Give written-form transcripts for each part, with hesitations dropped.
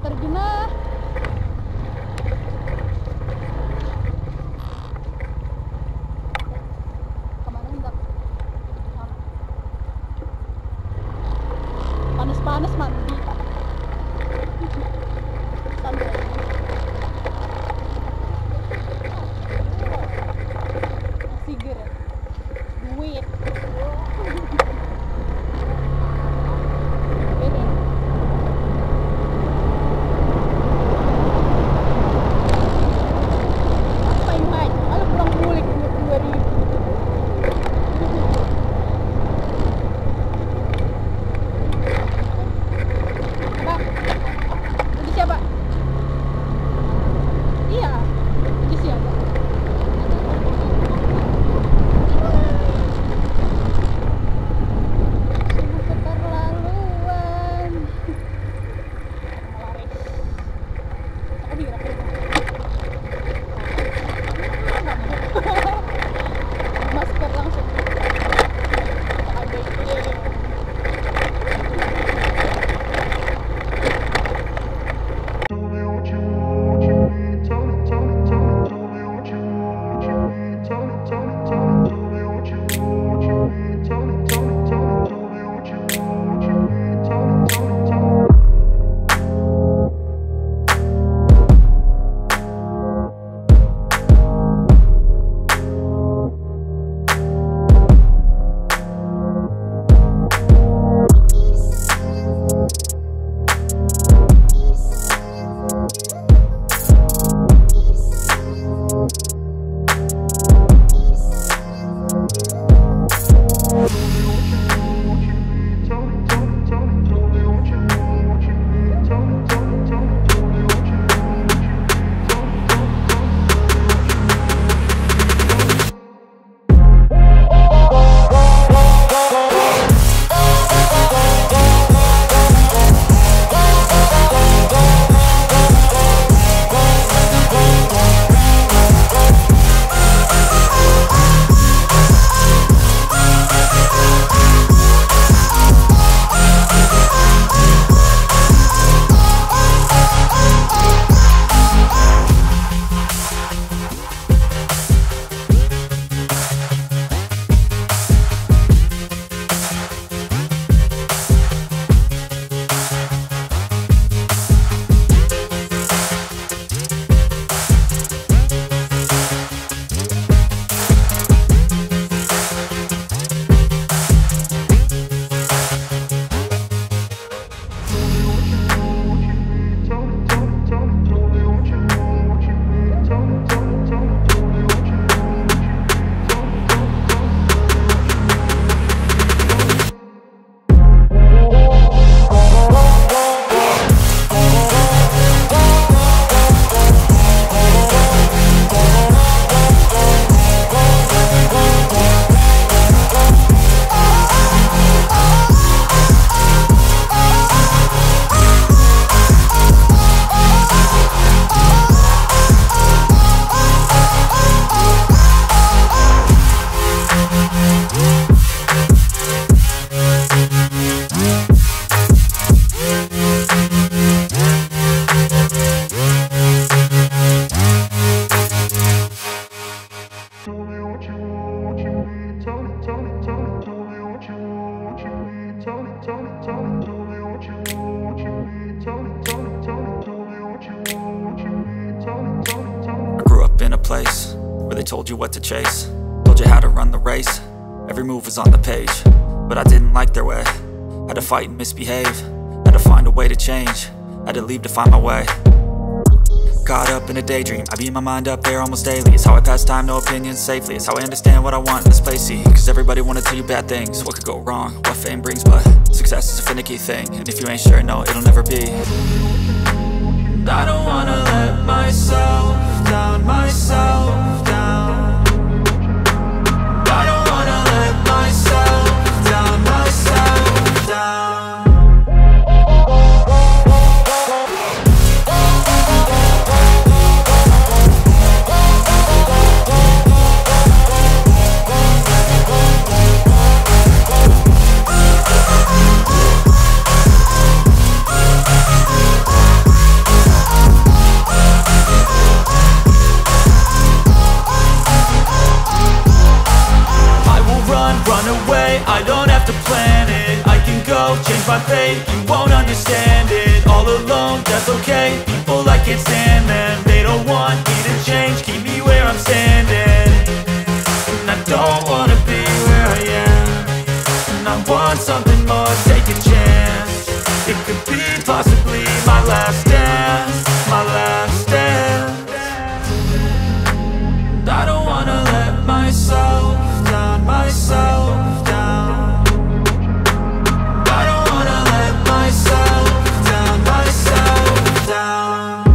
terjun lah. Kemana enggak? Panas-panas mandi. Santai. Siger. Duit. place where they told you what to chase, told you how to run the race. Every move was on the page, but I didn't like their way. Had to fight and misbehave, had to find a way to change, had to leave to find my way. Caught up in a daydream, I beat my mind up there almost daily. It's how I pass time, no opinions safely. It's how I understand what I want in this place, see. Cause everybody wanna tell you bad things, what could go wrong, what fame brings. But success is a finicky thing, and if you ain't sure, no, it'll never be. And I don't wanna let myself down, myself down. I don't wanna let myself down, myself down. that's okay. People, I can't stand them. They don't want me to change, keep me where I'm standing. And I don't wanna be where I am, and I want something more, take a chance. It could be possibly my last dance, my last dance. And I don't wanna let myself down, myself down. I don't wanna let myself down, myself down.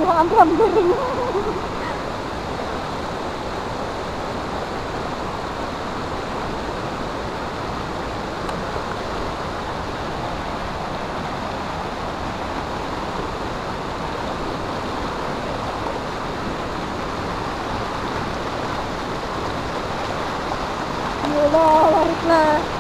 Antuan kering. Yaudah, balik lah.